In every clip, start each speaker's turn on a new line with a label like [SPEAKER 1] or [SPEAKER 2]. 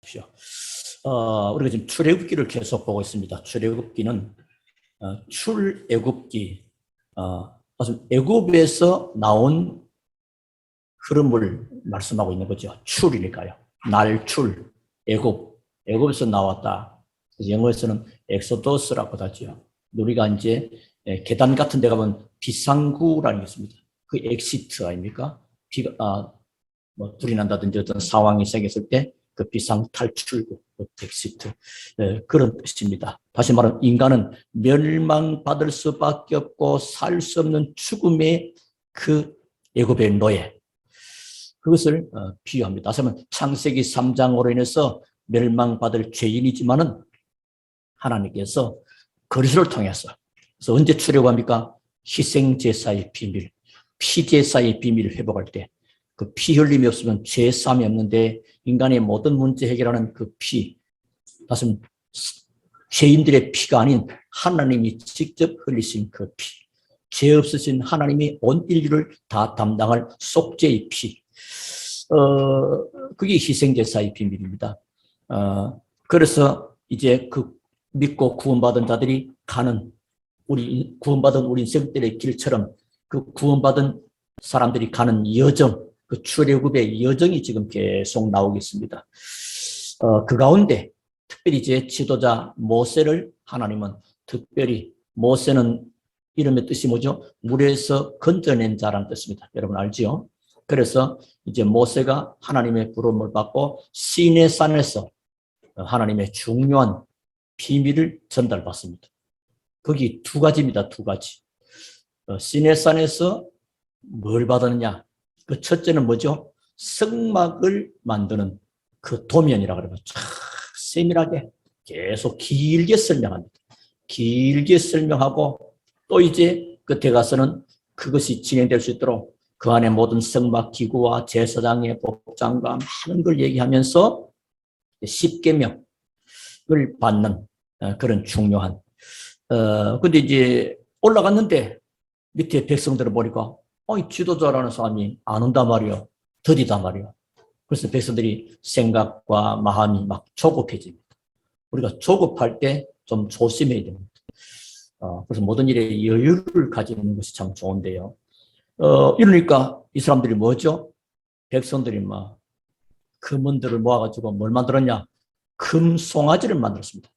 [SPEAKER 1] 보십시오. 우리가 지금 출애굽기를 계속 보고 있습니다. 출애굽기는 출애굽기, 애굽에서 나온 흐름을 말씀하고 있는 거죠. 출이니까요. 날출, 애굽에서 나왔다. 그래서 영어에서는 엑소더스라고 하죠. 우리가 이제 계단 같은 데 가면 비상구라는 게 있습니다. 그 엑시트 아닙니까? 불이 난다든지 어떤 상황이 생겼을 때 그 비상 탈출구, 그 엑시트, 그런 뜻입니다. 다시 말하면 인간은 멸망받을 수밖에 없고 살 수 없는 죽음의 그 애굽의 노예, 그것을 비유합니다. 다시 말하면 창세기 3장으로 인해서 멸망받을 죄인이지만은 하나님께서 그리스도를 통해서, 그래서 언제 출애굽합니까? 희생제사의 비밀, 피제사의 비밀을 회복할 때, 그 피 흘림이 없으면 죄사함이 없는데 인간의 모든 문제 해결하는 그 피, 다시 죄인들의 피가 아닌 하나님이 직접 흘리신 그 피, 죄 없으신 하나님이 온 인류를 다 담당할 속죄의 피, 그게 희생제사의 비밀입니다. 그래서 이제 그 믿고 구원받은 자들이 가는, 구원받은 우리 인생들의 길처럼 그 구원받은 사람들이 가는 여정, 그 출애굽의 여정이 지금 계속 나오겠습니다. 그 가운데 특별히 이제 지도자 모세를 하나님은 특별히, 모세는 이름의 뜻이 뭐죠? 물에서 건져낸 자라는 뜻입니다. 여러분 알지요? 그래서 이제 모세가 하나님의 부름을 받고 시내산에서 하나님의 중요한 비밀을 전달받습니다. 거기 두 가지입니다. 두 가지. 시내산에서 뭘 받았느냐? 그 첫째는 뭐죠? 성막을 만드는 그 도면이라고 그러면 참 세밀하게 계속 길게 설명합니다. 길게 설명하고 또 이제 끝에 가서는 그것이 진행될 수 있도록 그 안에 모든 성막 기구와 제사장의 복장과 많은 걸 얘기하면서 십계명을 받는 그런 중요한. 근데 이제 올라갔는데 밑에 백성들을 보니까 이 지도자라는 사람이 안 온단 말이요. 더디단 말이요. 그래서 백성들이 생각과 마음이 막 조급해집니다. 우리가 조급할 때 좀 조심해야 됩니다. 그래서 모든 일에 여유를 가지는 것이 참 좋은데요. 이러니까 이 사람들이 뭐죠? 백성들이 막 금은들을 모아가지고 뭘 만들었냐? 금송아지를 만들었습니다.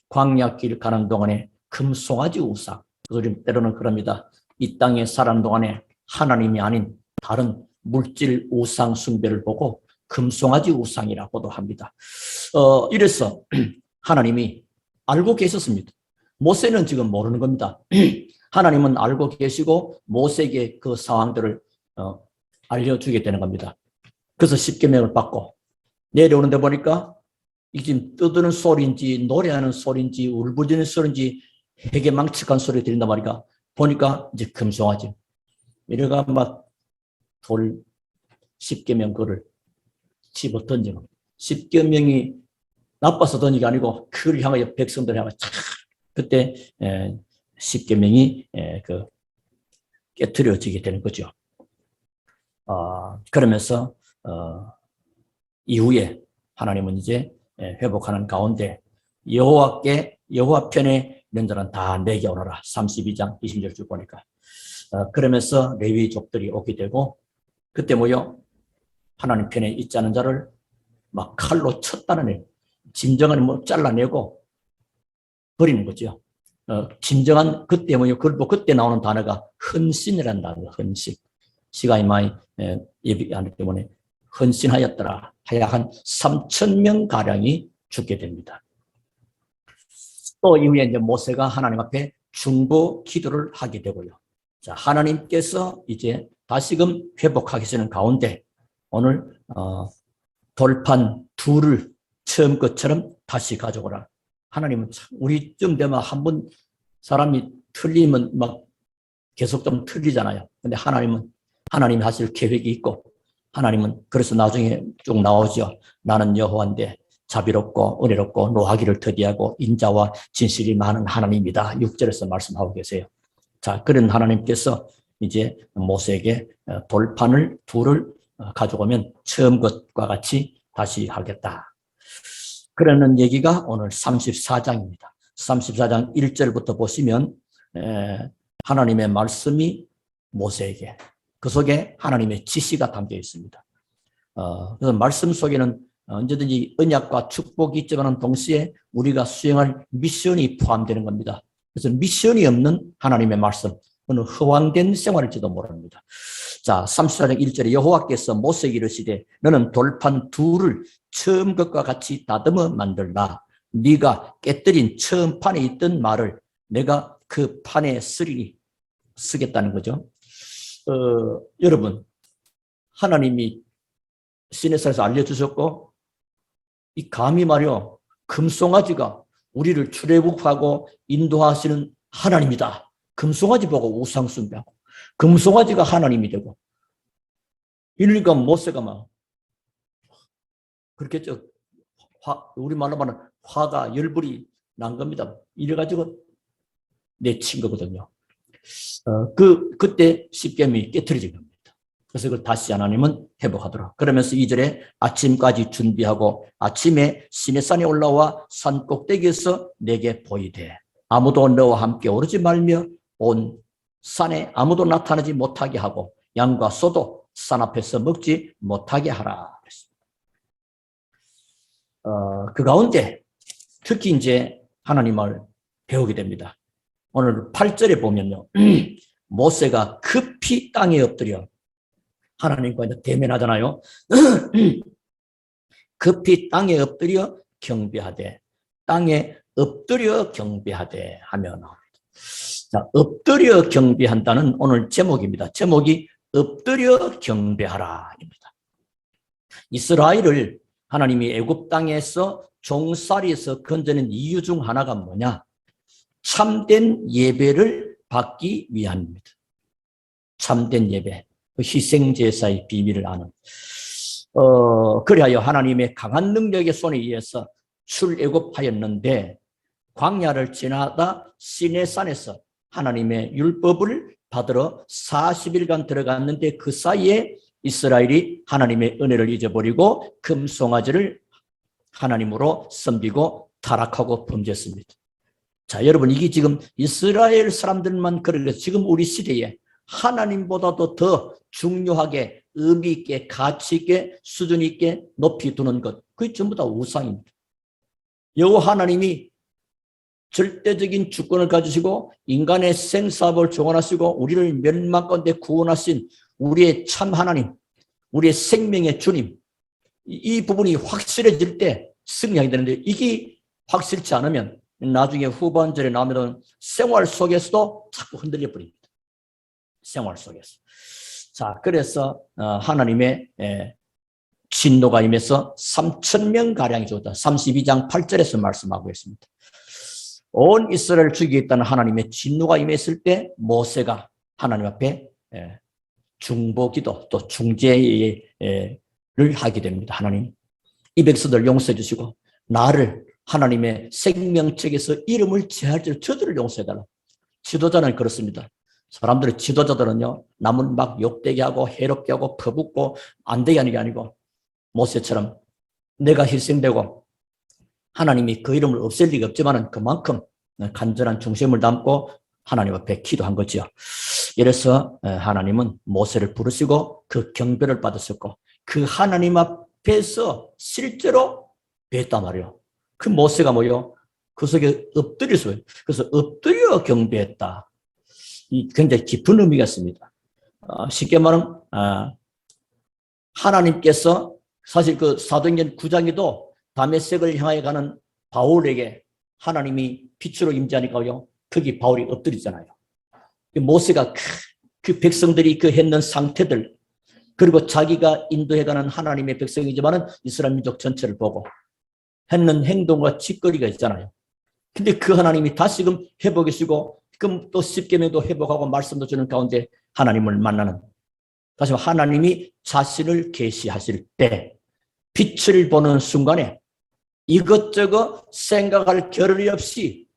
[SPEAKER 1] 광야길 가는 동안에 금송아지 우상. 우리 때로는 그럽니다. 이 땅에 사는 동안에 하나님이 아닌 다른 물질 우상 숭배를 보고 금송아지 우상이라고도 합니다. 이래서 하나님이 알고 계셨습니다. 모세는 지금 모르는 겁니다. 하나님은 알고 계시고 모세에게 그 상황들을 알려주게 되는 겁니다. 그래서 십계명을 받고 내려오는데 보니까 이게 지금 떠드는 소리인지 노래하는 소리인지 울부짖는 소리인지 해괴망측한 소리 들린단 말이야. 보니까 이제 금송아지. 이래가 막 돌 십계명 그를 집어 던지는 겁니다. 십계명이 나빠서 던진 게 아니고 그를 향하여 백성들을 향하여 그때 십계명이 그 깨트려지게 되는 거죠. 그러면서 이후에 하나님은 이제 회복하는 가운데 여호와 편에 있는 자는 다 내게 오너라. 32장 20절 쭉 보니까 그러면서 레위족들이 오게 되고 그때 뭐요? 하나님 편에 있지 않은 자를 막 칼로 쳤다는 애, 진정한 뭐 잘라내고 버리는 거죠. 진정한 그때 뭐요? 그때 나오는 단어가 헌신이라는 단어, 헌신. 시간이 많이 예비하기 때문에 헌신하였더라. 하여 한 3,000명 가량이 죽게 됩니다. 또 이후에 이제 모세가 하나님 앞에 중보 기도를 하게 되고요. 자, 하나님께서 이제 다시금 회복하시는 가운데 오늘 돌판 둘을 처음 것처럼 다시 가져오라. 하나님은 참 우리쯤 되면 한 번 사람이 틀리면 막 계속 좀 틀리잖아요. 근데 하나님이 하실 계획이 있고 하나님은 그래서 나중에 쭉 나오죠. 나는 여호와인데 자비롭고 은혜롭고 노하기를 더디하고 인자와 진실이 많은 하나님이다. 6절에서 말씀하고 계세요. 자, 그런 하나님께서 이제 모세에게 돌판을 둘을 가져오면 처음 것과 같이 다시 하겠다. 그러는 얘기가 오늘 34장입니다. 34장 1절부터 보시면 하나님의 말씀이 모세에게, 그 속에 하나님의 지시가 담겨 있습니다. 그래서 말씀 속에는 언제든지 언약과 축복이 있지만 동시에 우리가 수행할 미션이 포함되는 겁니다. 그래서 미션이 없는 하나님의 말씀, 그는 허황된 생활일지도 모릅니다. 자, 34장 1절에 여호와께서 모세에게 이르시되 너는 돌판 둘을 처음 것과 같이 다듬어 만들라. 네가 깨뜨린 처음 판에 있던 말을 내가 그 판에 쓰겠다는 거죠. 여러분, 하나님이 시내산에서 알려주셨고, 이 감히 말이요, 금송아지가 우리를 출애굽하고 인도하시는 하나님이다. 금송아지 보고 우상 숭배하고, 금송아지가 하나님이 되고, 이러니까 모세가 막 그렇겠죠. 우리말로 말하면 화가 열불이 난 겁니다. 이래가지고 내친 거거든요. 그때 십계명이 깨트려진 겁니다. 그래서 그걸 다시 하나님은 회복하더라. 그러면서 2절에 아침까지 준비하고 아침에 시내산에 올라와 산 꼭대기에서 내게 보이되 아무도 너와 함께 오르지 말며 온 산에 아무도 나타나지 못하게 하고 양과 소도 산 앞에서 먹지 못하게 하라. 그 가운데 특히 이제 하나님을 배우게 됩니다. 오늘 8절에 보면요. 모세가 급히 땅에 엎드려 하나님과 이제 대면하잖아요. 급히 땅에 엎드려 경배하되, 땅에 엎드려 경배하되 하면, 자, 엎드려 경배한다는 오늘 제목입니다. 제목이 엎드려 경배하라입니다. 이스라엘을 하나님이 애굽 땅에서 종살이에서 건져낸 이유 중 하나가 뭐냐? 참된 예배를 받기 위함입니다. 참된 예배, 희생제사의 비밀을 아는. 그리하여 하나님의 강한 능력의 손에 의해서 출애굽하였는데 광야를 지나다 시내산에서 하나님의 율법을 받으러 40일간 들어갔는데 그 사이에 이스라엘이 하나님의 은혜를 잊어버리고 금송아지를 하나님으로 섬기고 타락하고 범죄했습니다. 자, 여러분, 이게 지금 이스라엘 사람들만 그러겠어요. 지금 우리 시대에 하나님보다도 더 중요하게 의미 있게 가치 있게 수준 있게 높이 두는 것, 그게 전부 다 우상입니다. 여호와 하나님이 절대적인 주권을 가지시고 인간의 생사업을 종언하시고 우리를 멸망 가운데 구원하신 우리의 참 하나님, 우리의 생명의 주님, 이 부분이 확실해질 때 승리하게 되는데 이게 확실치 않으면 나중에 후반절에 나오면 생활 속에서도 자꾸 흔들려 버립니다. 생활 속에서. 자, 그래서 하나님의 진노가 임해서 3,000명 가량이 죽었다. 32장 8절에서 말씀하고 있습니다. 온 이스라엘을 죽이겠다는 하나님의 진노가 임했을 때 모세가 하나님 앞에 중보기도 또 중재를 하게 됩니다. 하나님, 이 백성들 용서해 주시고 나를 하나님의 생명책에서 이름을 제할지를 저들을 용서해달라. 지도자는 그렇습니다. 사람들의 지도자들은요, 남을 막 욕되게 하고 해롭게 하고 퍼붓고 안 되게 하는 게 아니고 모세처럼 내가 희생되고 하나님이 그 이름을 없앨 리가 없지만은 그만큼 간절한 중심을 담고 하나님 앞에 기도한 거지요. 이래서 하나님은 모세를 부르시고 그 경배를 받으셨고 그 하나님 앞에서 실제로 뵀단 말이에요. 그 모세가 뭐요? 그 속에 엎드려서, 그래서 엎드려 경배했다. 이 굉장히 깊은 의미가 있습니다. 쉽게 말하면 하나님께서 사실 그 사도행전 9장에도 다메섹을 향해 가는 바울에게 하나님이 빛으로 임재하니까요, 거기 바울이 엎드리잖아요. 모세가 그 백성들이 그 했는 상태들, 그리고 자기가 인도해가는 하나님의 백성이지만은 이스라엘 민족 전체를 보고 했는 행동과 짓거리가 있잖아요. 근데 그 하나님이 다시금 회복이시고 그럼 또 십계명도 회복하고 말씀도 주는 가운데 하나님을 만나는, 다시 하나님이 자신을 계시하실 때 빛을 보는 순간에 이것저것 생각할 겨를이 없이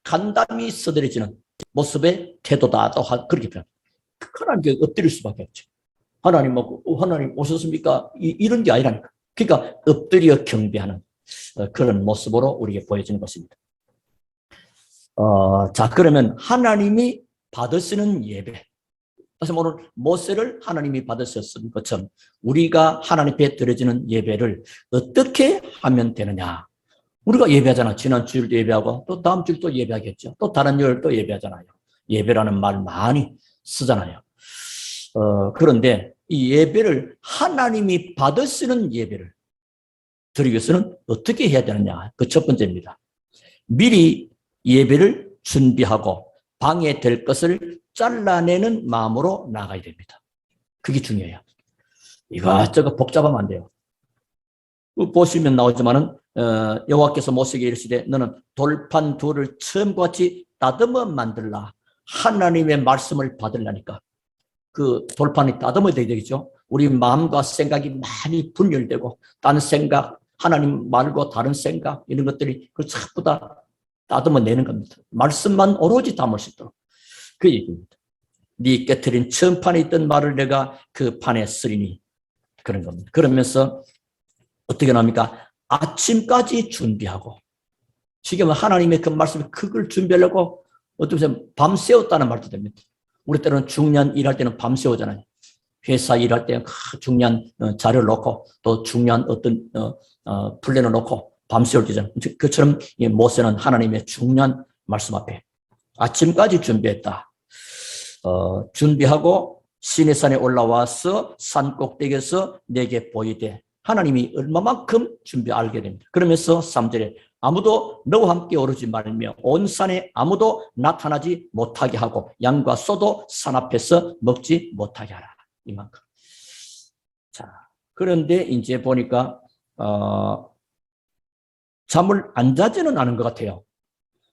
[SPEAKER 1] 간담이 서들어지는 모습의 태도다. 그렇게 표현합니다. 하나님께 엎드릴 수밖에 없죠. 하나님 오셨습니까? 이런 게 아니라니까. 그러니까 엎드려 경배하는. 그런 모습으로 우리에게 보여지는 것입니다. 자, 그러면 하나님이 받으시는 예배. 그래서 오늘 모세를 하나님이 받으셨던 것처럼 우리가 하나님 앞에 드려지는 예배를 어떻게 하면 되느냐. 우리가 예배하잖아. 지난 주일도 예배하고 또 다음 주일도 예배하겠죠. 또 다른 요일도 예배하잖아요. 예배라는 말 많이 쓰잖아요. 그런데 이 예배를 하나님이 받으시는 예배를 드리기 위해서는 어떻게 해야 되느냐. 그 첫 번째입니다. 미리 예배를 준비하고 방해될 것을 잘라내는 마음으로 나가야 됩니다. 그게 중요해요. 이것저것 복잡하면 안 돼요. 보시면 나오지만은 여호와께서 모세에게 이르시되 너는 돌판 둘을 처음과 같이 다듬어 만들라. 하나님의 말씀을 받으려니까 그 돌판이 다듬어야 되겠죠. 우리 마음과 생각이 많이 분열되고 딴 생각, 하나님 말고 다른 생각 이런 것들이 그걸 전부 다 다듬어내는 겁니다. 말씀만 오로지 담을 수 있도록 그 얘기입니다. 네 깨트린 처음 판에 있던 말을 내가 그 판에 쓰리니 그런 겁니다. 그러면서 어떻게 나옵니까? 아침까지 준비하고 지금 하나님의 그 말씀에 그걸 준비하려고 어떻게 보면 밤새웠다는 말도 됩니다. 우리 때는 중요한 일할 때는 밤새우잖아요. 회사 일할 때 중요한 자료를 놓고 또 중요한 어떤 플랜을 놓고 밤새울 때잖아요. 그처럼 모세는 하나님의 중요한 말씀 앞에 아침까지 준비했다. 준비하고 시내산에 올라와서 산 꼭대기에서 내게 보이되 하나님이 얼마만큼 준비 알게 됩니다. 그러면서 3절에 아무도 너와 함께 오르지 말며 온 산에 아무도 나타나지 못하게 하고 양과 소도 산 앞에서 먹지 못하게 하라. 이만큼. 자, 그런데 이제 보니까 잠을 안 자지는 않은 것 같아요.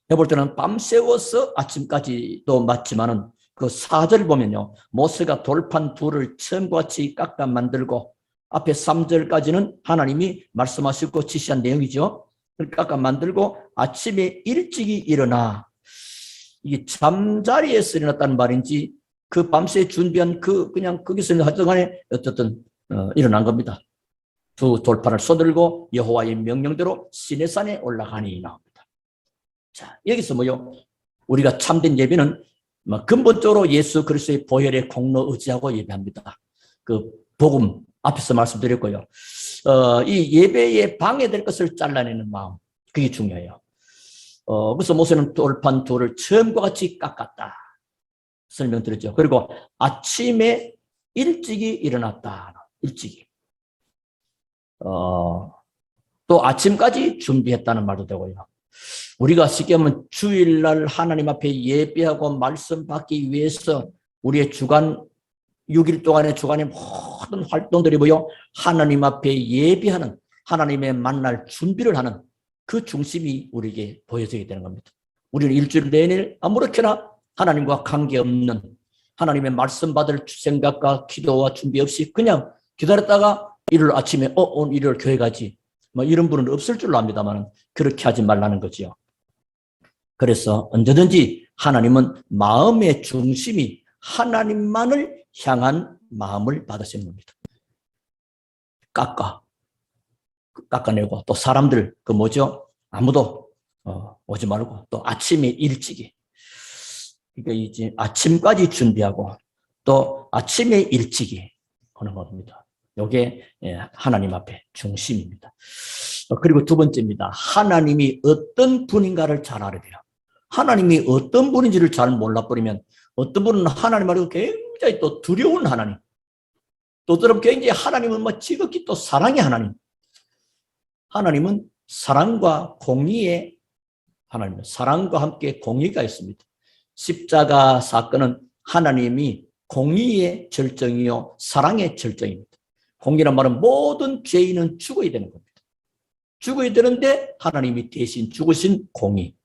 [SPEAKER 1] 내가 볼 때는 밤새워서 아침까지도 맞지만은 그 4절 보면요. 모세가 돌판 둘을 처음과 같이 깎아 만들고 앞에 3절까지는 하나님이 말씀하시고 지시한 내용이죠. 깎아 만들고 아침에 일찍이 일어나. 이게 잠자리에서 일어났다는 말인지 그 밤새 준비한 그냥 거기서 하여튼간에 어쨌든 일어난 겁니다. 두 돌판을 쏘들고 여호와의 명령대로 시내산에 올라가니 나옵니다. 자, 여기서 뭐요? 우리가 참된 예배는 근본적으로 예수 그리스도의 보혈의 공로 의지하고 예배합니다. 그 복음 앞에서 말씀드렸고요. 이 예배에 방해될 것을 잘라내는 마음, 그게 중요해요. 그래서 모세는 돌판 둘을 처음과 같이 깎았다. 설명드렸죠. 그리고 아침에 일찍이 일어났다. 일찍이. 또 아침까지 준비했다는 말도 되고요. 우리가 쉽게 하면 주일날 하나님 앞에 예배하고 말씀 받기 위해서 우리의 주간 6일 동안의 주간의 모든 활동들이 뭐요? 하나님 앞에 예배하는 하나님의 만날 준비를 하는 그 중심이 우리에게 보여져야 되는 겁니다. 우리는 일주일 내내 아무렇게나 하나님과 관계없는 하나님의 말씀 받을 생각과 기도와 준비 없이 그냥 기다렸다가 일요일 아침에 오늘 일요일 교회 가지 뭐 이런 분은 없을 줄로 압니다만 그렇게 하지 말라는 거지요. 그래서 언제든지 하나님은 마음의 중심이 하나님만을 향한 마음을 받으시는 겁니다. 깎아내고 또 사람들 그 뭐죠? 아무도 오지 말고 또 아침에 일찍이 그러니까 이제 아침까지 준비하고 또 아침에 일찍이 하는 겁니다. 이게 하나님 앞에 중심입니다. 그리고 두 번째입니다. 하나님이 어떤 분인가를 잘 알아야 돼요. 하나님이 어떤 분인지를 잘 몰라버리면 어떤 분은 하나님 말고 굉장히 또 두려운 하나님, 또 어떤 굉장히 하나님은 뭐 지극히 또 사랑의 하나님. 하나님은 사랑과 공의의 하나님, 사랑과 함께 공의가 있습니다. 십자가 사건은 하나님이 공의의 절정이요 사랑의 절정입니다. 공의란 말은 모든 죄인은 죽어야 되는 겁니다. 죽어야 되는데 하나님이 대신 죽으신 공의.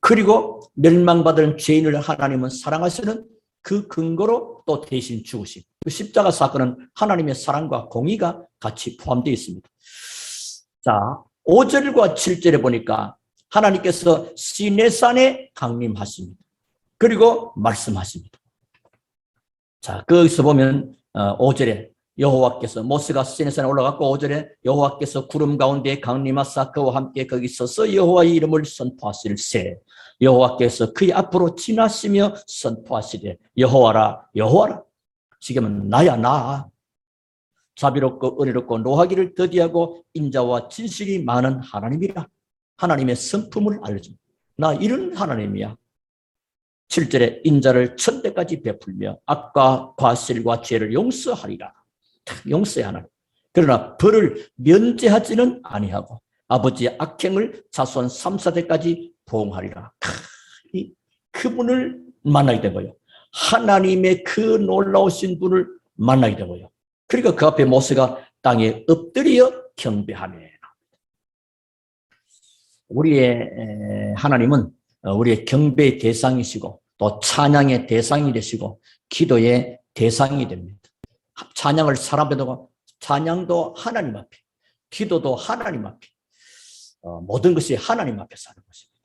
[SPEAKER 1] 그리고 멸망받은 죄인을 하나님은 사랑하시는 그 근거로 또 대신 죽으신 그 십자가 사건은 하나님의 사랑과 공의가 같이 포함되어 있습니다. 자, 5절과 7절에 보니까 하나님께서 시내산에 강림하십니다. 그리고 말씀하십니다. 자, 거기서 보면 5절에 여호와께서 모세가 시내산에 올라갔고 5절에 여호와께서 구름 가운데 강림하사 그와 함께 거기 서서 여호와의 이름을 선포하실세. 여호와께서 그의 앞으로 지나시며 선포하시되 여호와라 여호와라. 지금은 나야 나. 자비롭고 은혜롭고 노하기를 더디하고 인자와 진실이 많은 하나님이라. 하나님의 성품을 알려줍니다. 나 이런 하나님이야. 7절에 인자를 천대까지 베풀며 악과 과실과 죄를 용서하리라. 용서의 하나님. 그러나 벌을 면제하지는 아니하고 아버지의 악행을 자손 3, 4대까지 보응하리라. 그분을 만나게 되고요. 하나님의 그 놀라우신 분을 만나게 되고요. 그러니까 그 앞에 모세가 땅에 엎드려 경배하며. 우리의 하나님은 우리의 경배의 대상이시고 또 찬양의 대상이 되시고 기도의 대상이 됩니다. 찬양을 사람 앞에 두고 찬양도 하나님 앞에, 기도도 하나님 앞에, 모든 것이 하나님 앞에서 하는 것입니다.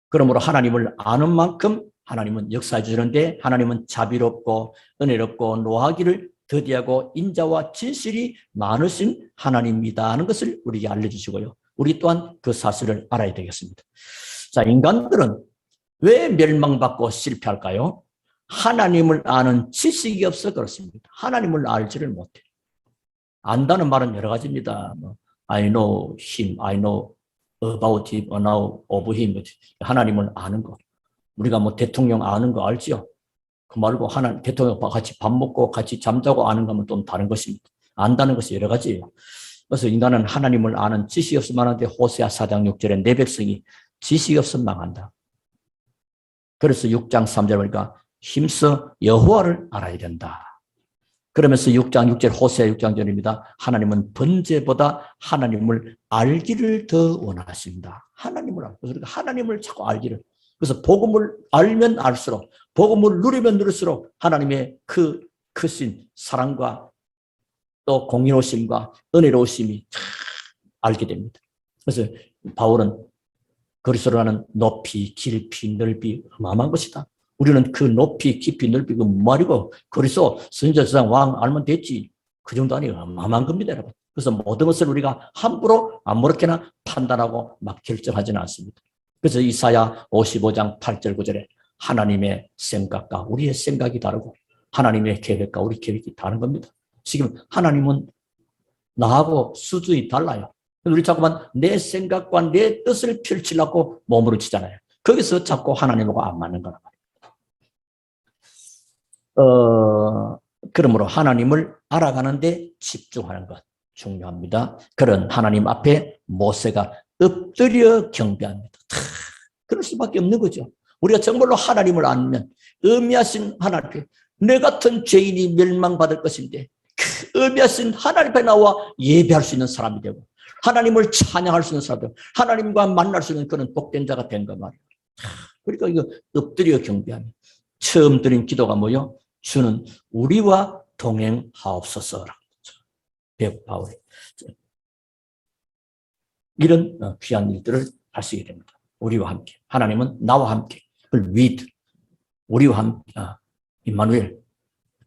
[SPEAKER 1] 그러므로 하나님을 아는 만큼 하나님은 역사해 주시는데 하나님은 자비롭고 은혜롭고 노하기를 더디하고 인자와 진실이 많으신 하나님이다 하는 것을 우리에게 알려주시고요. 우리 또한 그 사실을 알아야 되겠습니다. 자, 인간들은 왜 멸망받고 실패할까요? 하나님을 아는 지식이 없어 그렇습니다. 하나님을 알지를 못해요. 안다는 말은 여러 가지입니다. I know him, I know about him, I know of him. 하나님을 아는 거. 우리가 뭐 대통령 아는 거 알지요? 그 말고 하나님, 대통령과 같이 밥 먹고 같이 잠자고 아는 거면 좀 다른 것입니다. 안다는 것이 여러 가지예요. 그래서 인간은 하나님을 아는 지식이 없으면 하는데 호세아 4장 6절에 내 백성이 지식이 없으면 망한다. 그래서 6장 3절 보니까 힘써 여호와를 알아야 된다. 그러면서 6장 6절 호세아 6장 절입니다. 하나님은 번제보다 하나님을 알기를 더 원하십니다. 하나님을 알고 그러니까 하나님을 자꾸 알기를. 그래서 복음을 알면 알수록 복음을 누리면 누릴수록 하나님의 그 크신 사랑과 또 공의로우심과 은혜로우심이 알게 됩니다. 그래서 바울은 그리스도라는 높이, 깊이, 넓이 어마어마한 것이다. 우리는 그 높이, 깊이, 넓이 그 말이고 그리스도 선지자 세상 왕 알면 됐지. 그 정도 아니에요. 어마어마한 겁니다, 여러분. 그래서 모든 것을 우리가 함부로 아무렇게나 판단하고 막 결정하지는 않습니다. 그래서 이사야 55장 8절 9절에 하나님의 생각과 우리의 생각이 다르고 하나님의 계획과 우리 계획이 다른 겁니다. 지금 하나님은 나하고 수준이 달라요. 우리 자꾸만 내 생각과 내 뜻을 펼치려고 몸으로 치잖아요. 거기서 자꾸 하나님하고 안 맞는 거란 말이에요. 그러므로 하나님을 알아가는데 집중하는 것 중요합니다. 그런 하나님 앞에 모세가 엎드려 경배합니다. 그럴 수밖에 없는 거죠. 우리가 정말로 하나님을 알면 의미하신 하나님 앞에 내 같은 죄인이 멸망받을 것인데 그 의미하신 하나님 앞에 나와 예배할 수 있는 사람이 되고 하나님을 찬양할 수 있는 사람이 되고 하나님과 만날 수 있는 그런 복된 자가 된 거 말이에요. 그러니까 이거 엎드려 경배하면 처음 드린 기도가 뭐요? 주는 우리와 동행하옵소서라고 배우 바울이 이런 귀한 일들을 하시게 됩니다. 우리와 함께 하나님은 나와 함께 그걸 with 우리와 함께 임마누엘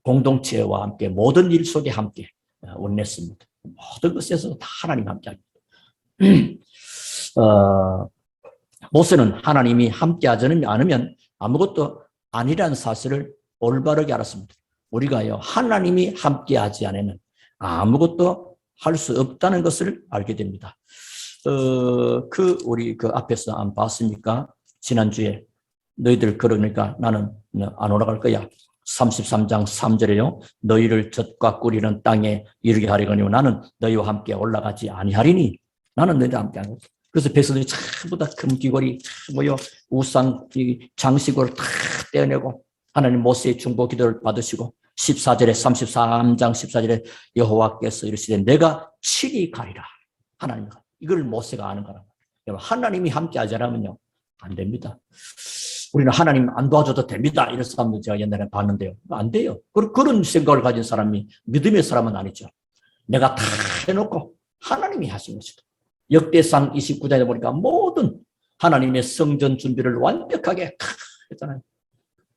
[SPEAKER 1] 공동체와 함께 모든 일 속에 함께 원냈습니다. 모든 것에서 다 하나님 함께 합니다. 모세는 하나님이 함께 하지 않으면 아무것도 아니라는 사실을 올바르게 알았습니다. 우리가요 하나님이 함께 하지 않으면 아무것도 할 수 없다는 것을 알게 됩니다. 우리 그 앞에서 안 봤습니까? 지난주에 너희들 그러니까 나는 안 올라갈 거야. 33장 3절에요. 너희를 젖과 꿀이는 땅에 이르게 하려거니와 나는 너희와 함께 올라가지 아니하리니 나는 너희와 함께 하는 거지. 그래서 백성들이 전부 다 금귀걸이 뭐요 우상 장식으로 다 떼어내고 하나님 모세의 중보 기도를 받으시고 14절에 33장 14절에 여호와께서 이르시되 내가 친히 가리라. 하나님 이걸 모세가 아는 거라고. 하나님이 함께 하지 않으면요 안 됩니다. 우리는 하나님 안 도와줘도 됩니다. 이런 사람들 제가 옛날에 봤는데요. 안 돼요. 그런 생각을 가진 사람이 믿음의 사람은 아니죠. 내가 다 해놓고 하나님이 하신 것이다. 역대상 29장에 보니까 모든 하나님의 성전 준비를 완벽하게 했잖아요.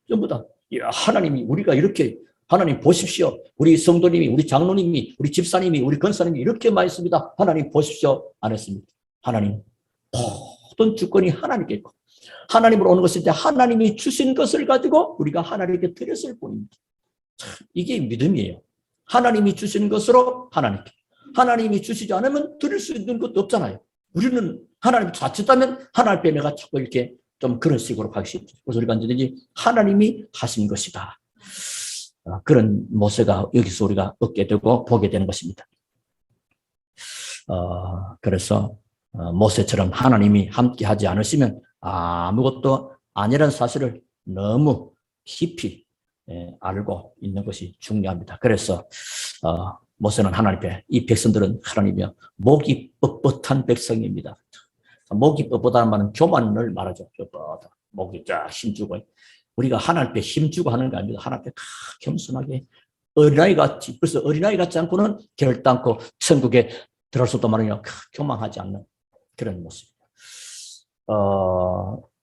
[SPEAKER 1] 전부 다 야, 하나님이 우리가 이렇게 하나님 보십시오. 우리 성도님이, 우리 장로님이, 우리 집사님이, 우리 권사님이 이렇게 말했습니다. 하나님 보십시오. 안 했습니다. 하나님 모든 주권이 하나님께 있고 하나님으로 오는 것일 때 하나님이 주신 것을 가지고 우리가 하나님께 드렸을 뿐입니다. 이게 믿음이에요. 하나님이 주신 것으로 하나님께. 하나님이 주시지 않으면 드릴 수 있는 것도 없잖아요. 우리는 하나님 자칫하면 하나님 앞에 내가 자꾸 이렇게 좀 그런 식으로 가기 쉽죠. 그래서 우리가 언제든지 하나님이 하신 것이다. 그런 모세가 여기서 우리가 얻게 되고 보게 되는 것입니다. 그래서 모세처럼 하나님이 함께 하지 않으시면 아무것도 아니라는 사실을 너무 깊이 알고 있는 것이 중요합니다. 그래서 모세는 하나님 앞에 이 백성들은 하나님이여 목이 뻣뻣한 백성입니다. 목이 뻣뻣하다는 말은 교만을 말하죠. 뻣뻣하다. 목이 쫙 힘주고 우리가 하나님 앞에 힘주고 하는 게 아닙니다. 하나님 앞에 겸손하게 어린아이같이 벌써 어린아이 같지 않고는 결단코 천국에 들어갈 수 없단 말이냐. 교만하지 않는 그런 모습입니다.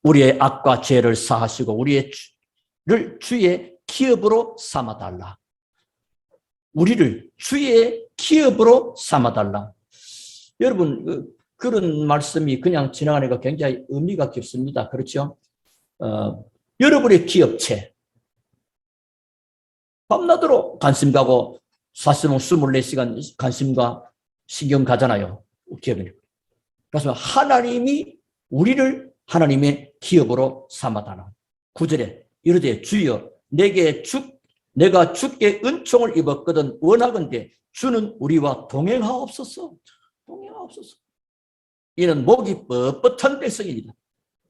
[SPEAKER 1] 우리의 악과 죄를 사하시고 우리를 주의 기업으로 삼아달라. 우리를 주의 기업으로 삼아달라. 여러분 그런 말씀이 그냥 지나가니까 굉장히 의미가 깊습니다. 그렇죠? 여러분의 기업체 밤낮으로 관심 가고 사실은 24시간 관심과 신경 가잖아요. 기업이. 그래서 하나님이 우리를 하나님의 기업으로 삼아달라. 9절에 이르되 주여 내가 주께 은총을 입었거든 원하건대 주는 우리와 동행하옵소서. 동행하옵소서. 이는 목이 뻣뻣한 백성입니다.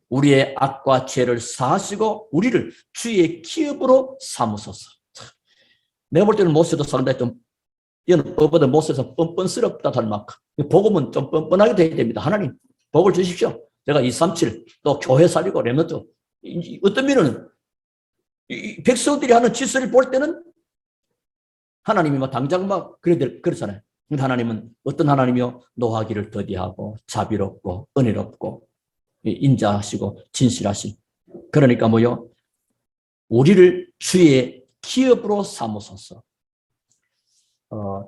[SPEAKER 1] 우리의 악과 죄를 사하시고 우리를 주의 기업으로 삼으소서. 내가 볼 때는 모세도 상당히 좀 이는 뻣뻣한 모세에서 뻔뻔스럽다 할 만큼 복음은 좀 뻔뻔하게 돼야 됩니다. 하나님 복을 주십시오. 제가 237 또 교회 살리고 렘넌트 어떤 면은 이 백성들이 하는 짓을 볼 때는 하나님이 막 당장 막 그렇잖아요. 근데 하나님은 어떤 하나님이요? 노하기를 더디하고 자비롭고 은혜롭고 인자하시고 진실하신. 그러니까 뭐요? 우리를 주의 기업으로 삼으소서.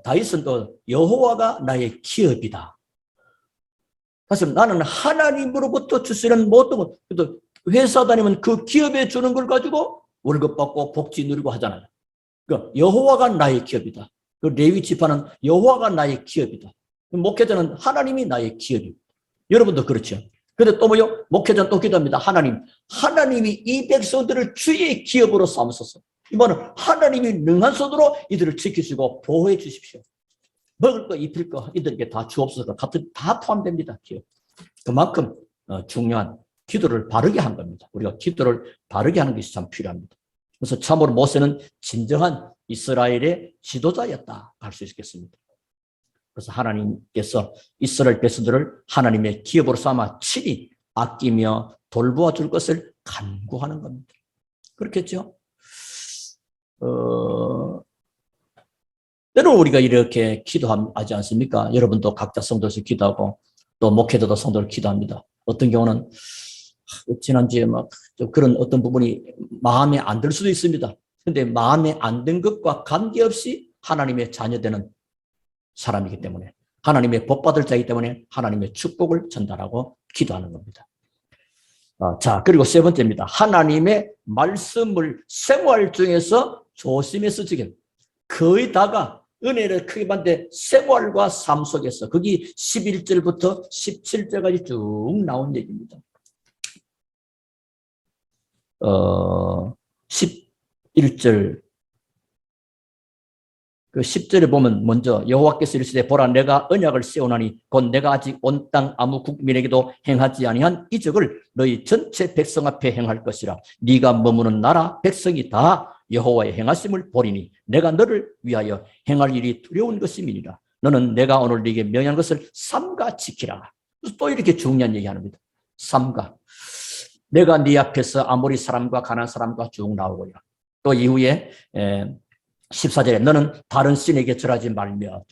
[SPEAKER 1] 다윗은 또 여호와가 나의 기업이다. 사실 나는 하나님으로부터 주시는 모든 것, 또 회사 다니면 그 기업에 주는 걸 가지고 월급 받고 복지 누리고 하잖아요. 그러니까 여호와가 나의 기업이다. 그 레위 지파는 여호와가 나의 기업이다. 목회자는 하나님이 나의 기업입니다. 여러분도 그렇죠. 근데 또 뭐요? 목회자는 또 기도합니다. 하나님이 이 백성들을 주의 기업으로 삼으소서. 이 말은 하나님이 능한 손으로 이들을 지키시고 보호해 주십시오. 먹을 거, 입힐 거 이들에게 다 주옵소서. 다 포함됩니다. 기업. 그만큼 중요한 기도를 바르게 한 겁니다. 우리가 기도를 바르게 하는 것이 참 필요합니다. 그래서 참으로 모세는 진정한 이스라엘의 지도자였다 할 수 있겠습니다. 그래서 하나님께서 이스라엘 백성들을 하나님의 기업으로 삼아 친히 아끼며 돌보아 줄 것을 간구하는 겁니다. 그렇겠죠? 때로 우리가 이렇게 기도하지 않습니까? 여러분도 각자 성도에서 기도하고 또 목회자도 성도를 기도합니다. 어떤 경우는 지난주에 막 그런 어떤 부분이 마음에 안 들 수도 있습니다. 그런데 마음에 안 든 것과 관계없이 하나님의 자녀되는 사람이기 때문에 하나님의 복받을 자이기 때문에 하나님의 축복을 전달하고 기도하는 겁니다. 자, 그리고 세 번째입니다. 하나님의 말씀을 생활 중에서 조심해서 지켜 거의 다가 은혜를 크게 받는데 생활과 삶 속에서 거기 11절부터 17절까지 쭉 나온 얘기입니다. 11절 그 10절에 보면 먼저 여호와께서 이르시되 보라 내가 언약을 세우나니 곧 내가 아직 온 땅 아무 국민에게도 행하지 아니한 이적을 너희 전체 백성 앞에 행할 것이라. 네가 머무는 나라 백성이 다 여호와의 행하심을 보리니 내가 너를 위하여 행할 일이 두려운 것임이니라. 너는 내가 오늘 네게 명한 것을 삼가 지키라. 또 이렇게 중요한 얘기합니다. 삼가. 내가 네 앞에서 아모리 사람과 가나안 사람과 쭉 나오고요. 또 이후에 14절에 너는 다른 신에게 절하지 말며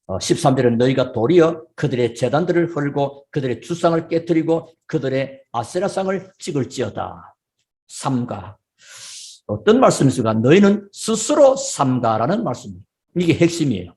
[SPEAKER 1] 13절에 너희가 도리어 그들의 제단들을 헐고 그들의 주상을 깨뜨리고 그들의 아세라상을 찍을지어다. 삼가. 어떤 말씀입니까? 너희는 스스로 삼가라는 말씀입니다. 이게 핵심이에요.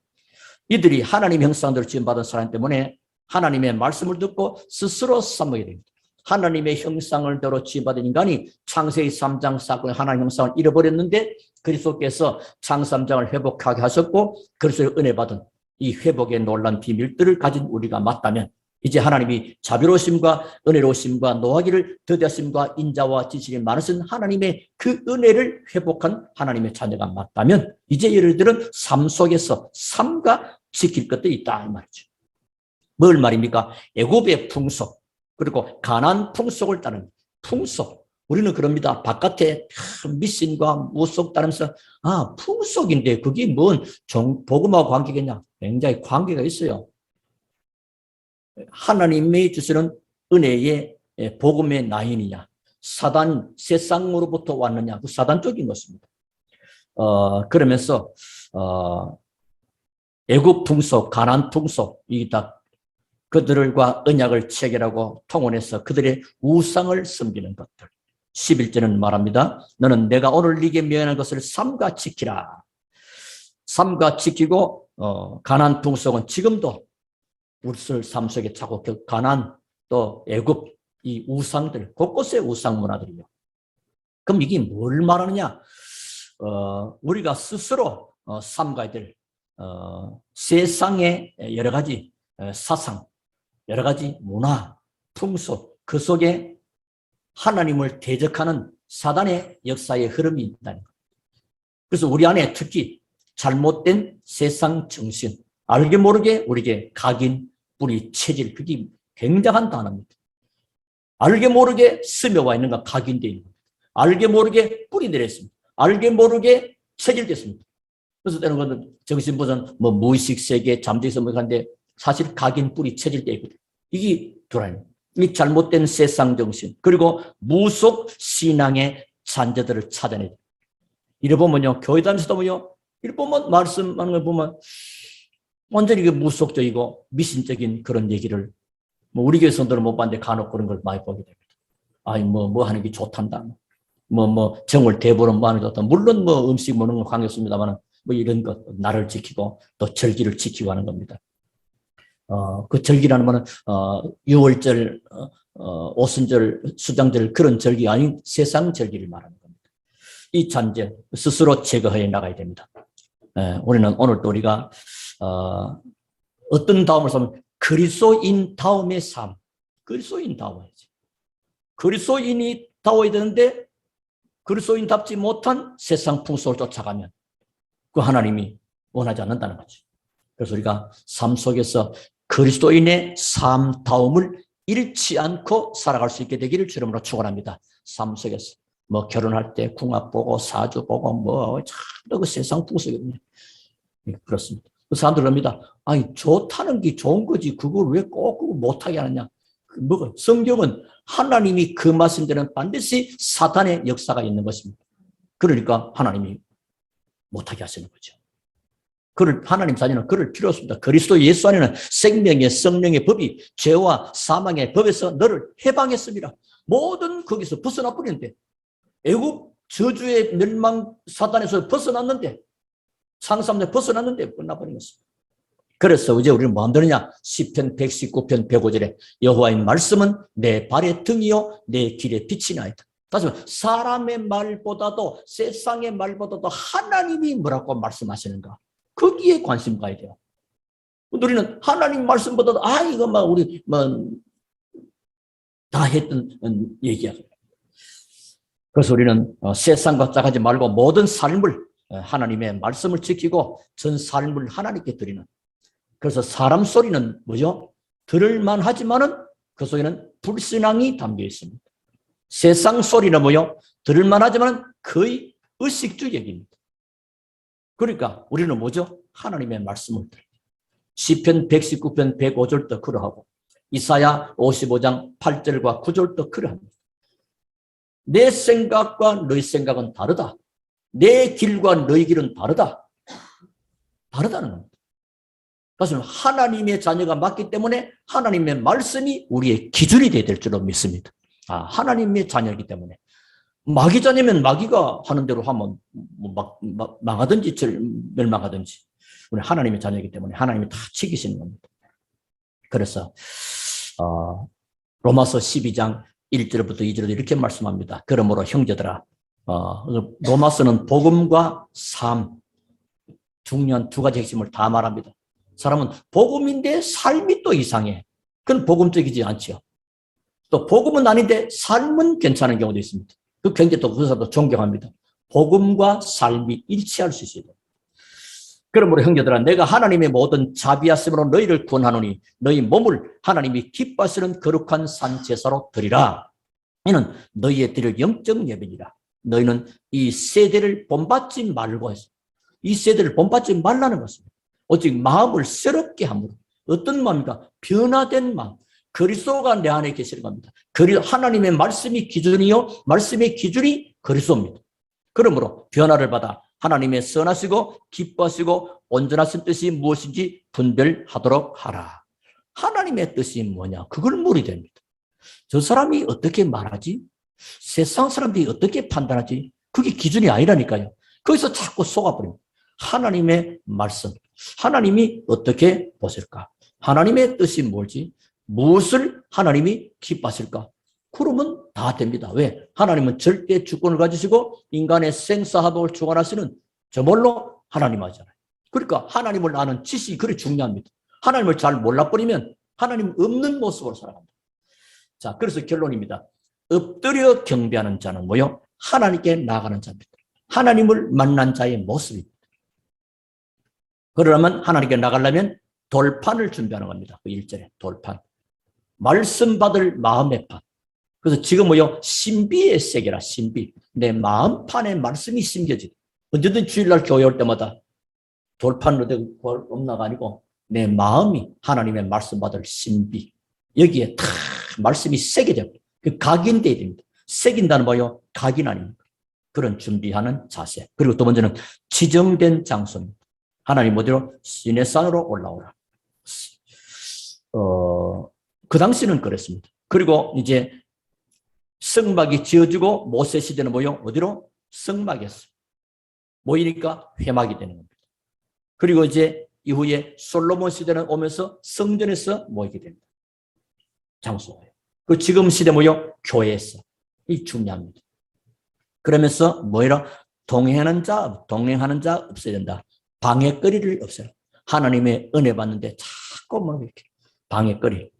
[SPEAKER 1] 이들이 하나님의 형상대로 지음받은 사람 때문에 하나님의 말씀을 듣고 스스로 삼게 됩니다. 하나님의 형상을 대로 지음받은 인간이 창세기 3장 사건의 하나님의 형상을 잃어버렸는데 그리스도께서 창세 3장을 회복하게 하셨고 그리스도의 은혜 받은 이 회복의 놀라운 비밀들을 가진 우리가 맞다면 이제 하나님이 자비로우심과 은혜로우심과 노하기를 더디하심과 인자와 지식이 많으신 하나님의 그 은혜를 회복한 하나님의 자녀가 맞다면 이제 예를들은 삶 속에서 삼가 지킬 것들이 있다 이 말이죠. 뭘 말입니까? 애굽의 풍속 그리고 가나안 풍속을 따르는 풍속. 우리는 그럽니다. 바깥에 미신과 무속 따르면서 풍속인데 그게 뭔 복음하고 관계겠냐? 굉장히 관계가 있어요. 하나님이 주시는 은혜의 복음의 나인이냐? 사단 세상으로부터 왔느냐? 그 사단적인 것입니다. 그러면서 애굽 풍속, 가나안 풍속 이게 다 그들과 언약을 체결하고 통혼해서 그들의 우상을 섬기는 것들. 11절은 말합니다. 너는 내가 오늘 네게 명하는 것을 삼가 지키라. 삼가 지키고 가나안 풍속은 지금도 우리 삶 속에 차고 가나안 또 애굽 이 우상들 곳곳에 우상 문화들이요. 그럼 이게 뭘 말하느냐? 우리가 스스로 삼가야 될 세상의 여러 가지 사상, 여러 가지 문화, 풍속 그 속에 하나님을 대적하는 사단의 역사의 흐름이 있다는 것. 그래서 우리 안에 특히 잘못된 세상 정신, 알게 모르게 우리에게 각인, 뿌리, 체질, 그게 굉장한 단어입니다. 알게 모르게 스며와 있는 건 각인되어 있는 겁니다. 알게 모르게 뿌리 내렸습니다. 알게 모르게 체질됐습니다. 그래서 되는 것은 정신보전 무의식 세계, 잠재에서 하는데 사실 각인, 뿌리, 체질되어 있거든요. 이게 돌아요. 이 잘못된 세상 정신 그리고 무속 신앙의 잔재들을 찾아내죠. 이래 보면요, 교회 다니면서도 보면 이래 보면 말씀하는 걸 보면 완전히 무속적이고 미신적인 그런 얘기를 우리 교회 성도는 못 봤는데 간혹 그런 걸 많이 보게 됩니다. 뭐 하는 게 좋단다. 정월 대보름 뭐 하는 게 좋다. 물론 음식 먹는 건 관계없습니다만 이런 것 나를 지키고 또 절기를 지키고 하는 겁니다. 그 절기라는 거는 6월절, 오순절, 수장절 그런 절기 아닌 세상 절기를 말하는 겁니다. 이 잔재 스스로 제거해 나가야 됩니다. 우리는 오늘도 우리가 어떤 다음을 쓰면 그리스도인 다음의 삶, 그리스도인 다워야지. 그리스도인이 다워야 되는데 그리스도인답지 못한 세상 풍속을 쫓아가면 그 하나님이 원하지 않는다는 거죠. 그래서 우리가 삶 속에서 그리스도인의 삶다움을 잃지 않고 살아갈 수 있게 되기를 주름으로 축원합니다. 삶 속에서 결혼할 때 궁합 보고 사주 보고 참 그 세상 풍속이거든요. 그렇습니다. 그 사람들 합니다. 좋다는 게 좋은 거지 그걸 왜 꼭 못하게 하느냐. 성경은 하나님이 그 말씀대로는 반드시 사탄의 역사가 있는 것입니다. 그러니까 하나님이 못하게 하시는 거죠. 하나님 자녀는 그럴 필요 없습니다. 그리스도 예수 안에는 생명의 성령의 법이 죄와 사망의 법에서 너를 해방했습니다. 모든 거기서 벗어나 버리는데 애굽 저주의 멸망 사단에서 벗어났는데 상상대 벗어났는데 끝나버린 것입니다. 그래서 이제 우리는 뭐 하면 되느냐? 시편 119편 105절에 여호와의 말씀은 내 발의 등이요 내 길의 빛이나이다. 다시 말해 사람의 말보다도 세상의 말보다도 하나님이 뭐라고 말씀하시는가? 거기에 관심 가야 돼요. 우리는 하나님 말씀보다도 이거 우리 다 했던 얘기야. 그래서 우리는 세상과 짜가지 말고 모든 삶을 하나님의 말씀을 지키고 전 삶을 하나님께 드리는. 그래서 사람 소리는 뭐죠? 들을만 하지만은 그 속에는 불신앙이 담겨 있습니다. 세상 소리는 뭐요? 들을만 하지만은 거의 의식주의입니다. 그러니까 우리는 뭐죠? 하나님의 말씀을 들어요. 시편 119편 105절도 그러하고 이사야 55장 8절과 9절도 그러합니다. 내 생각과 너희 생각은 다르다. 내 길과 너희 길은 다르다. 다르다는 겁니다. 그래서 하나님의 자녀가 맞기 때문에 하나님의 말씀이 우리의 기준이 되어야 될 줄로 믿습니다. 하나님의 자녀이기 때문에 마귀자녀면 마귀가 하는 대로 하면 망하든지 멸망하든지, 우리 하나님의 자녀이기 때문에 하나님이 다 지키시는 겁니다. 그래서 로마서 12장 1절부터 2절에 이렇게 말씀합니다. 그러므로 형제들아, 로마서는 복음과 삶, 중요한 두 가지 핵심을 다 말합니다. 사람은 복음인데 삶이 또 이상해. 그건 복음적이지 않죠. 또 복음은 아닌데 삶은 괜찮은 경우도 있습니다. 그 굉장히 또 그 사람도 존경합니다. 복음과 삶이 일치할 수 있어요. 그러므로 형제들아, 내가 하나님의 모든 자비하심으로 너희를 구원하노니 너희 몸을 하나님이 기뻐하시는 거룩한 산 제사로 드리라. 이는 너희의 드릴 영적 예배니라. 너희는 이 세대를 본받지 말고 했어. 이 세대를 본받지 말라는 것입니다. 오직 마음을 새롭게 함으로. 어떤 마음입니까? 변화된 마음. 그리스도가 내 안에 계시는 겁니다. 하나님의 말씀이 기준이요, 말씀의 기준이 그리스도입니다. 그러므로 변화를 받아 하나님의 선하시고 기뻐하시고 온전하신 뜻이 무엇인지 분별하도록 하라. 하나님의 뜻이 뭐냐? 그걸 물어야 됩니다. 저 사람이 어떻게 말하지? 세상 사람들이 어떻게 판단하지? 그게 기준이 아니라니까요. 거기서 자꾸 속아버립니다. 하나님의 말씀, 하나님이 어떻게 보실까? 하나님의 뜻이 뭘지? 무엇을 하나님이 기뻐하실까? 그러면 다 됩니다. 왜? 하나님은 절대 주권을 가지시고 인간의 생사화복을 주관하시는 저몰로 하나님 하잖아요. 그러니까 하나님을 아는 지식이 그리 중요합니다. 하나님을 잘 몰라버리면 하나님 없는 모습으로 살아갑니다. 자, 그래서 결론입니다. 엎드려 경배하는 자는 뭐요? 하나님께 나아가는 자입니다. 하나님을 만난 자의 모습입니다. 그러려면 하나님께 나가려면 돌판을 준비하는 겁니다. 그 1절에 돌판. 말씀 받을 마음의 판. 그래서 지금 뭐요? 신비의 세계라, 신비. 내 마음판에 말씀이 심겨지고 언제든 주일날 교회 올 때마다 돌판으로 되고 없나가 아니고 내 마음이 하나님의 말씀 받을 신비. 여기에 다 말씀이 새겨져. 그 각인돼야 됩니다. 새긴다는 뭐요? 각인 아닙니까? 그런 준비하는 자세. 그리고 두 번째는 지정된 장소입니다. 하나님 어디로? 시내산으로 올라오라. 그 당시는 그랬습니다. 그리고 이제 성막이 지어지고 모세 시대는 뭐요? 어디로? 성막이었어요. 모이니까 회막이 되는 겁니다. 그리고 이제 이후에 솔로몬 시대는 오면서 성전에서 모이게 됩니다. 장소예요. 그 지금 시대 뭐요? 교회에서. 이 중요합니다. 그러면서 뭐이라? 동행하는 자 없어야 된다. 방해거리를 없애라. 하나님의 은혜 받는데 자꾸 뭐 이렇게 방해거리를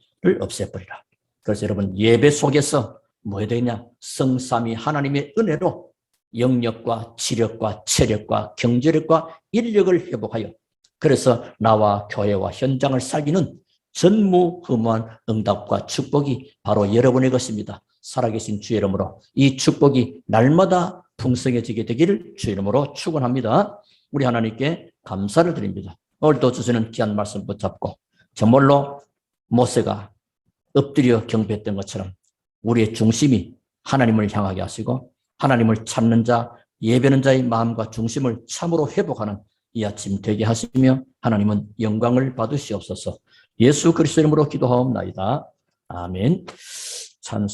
[SPEAKER 1] 없애버리라. 그래서 여러분 예배 속에서 뭐 해야 되냐? 성삼위 하나님의 은혜로 영력과 지력과 체력과 경제력과 인력을 회복하여 그래서 나와 교회와 현장을 살리는 전무후무한 응답과 축복이 바로 여러분의 것입니다. 살아계신 주의 이름으로 이 축복이 날마다 풍성해지게 되기를 주의 이름으로 축원합니다. 우리 하나님께 감사를 드립니다. 오늘도 주시는 귀한 말씀 붙잡고 정말로 모세가 엎드려 경배했던 것처럼 우리의 중심이 하나님을 향하게 하시고 하나님을 찾는 자, 예배하는 자의 마음과 중심을 참으로 회복하는 이 아침 되게 하시며 하나님은 영광을 받으시옵소서. 예수 그리스도 이름으로 기도하옵나이다. 아멘. 찬송.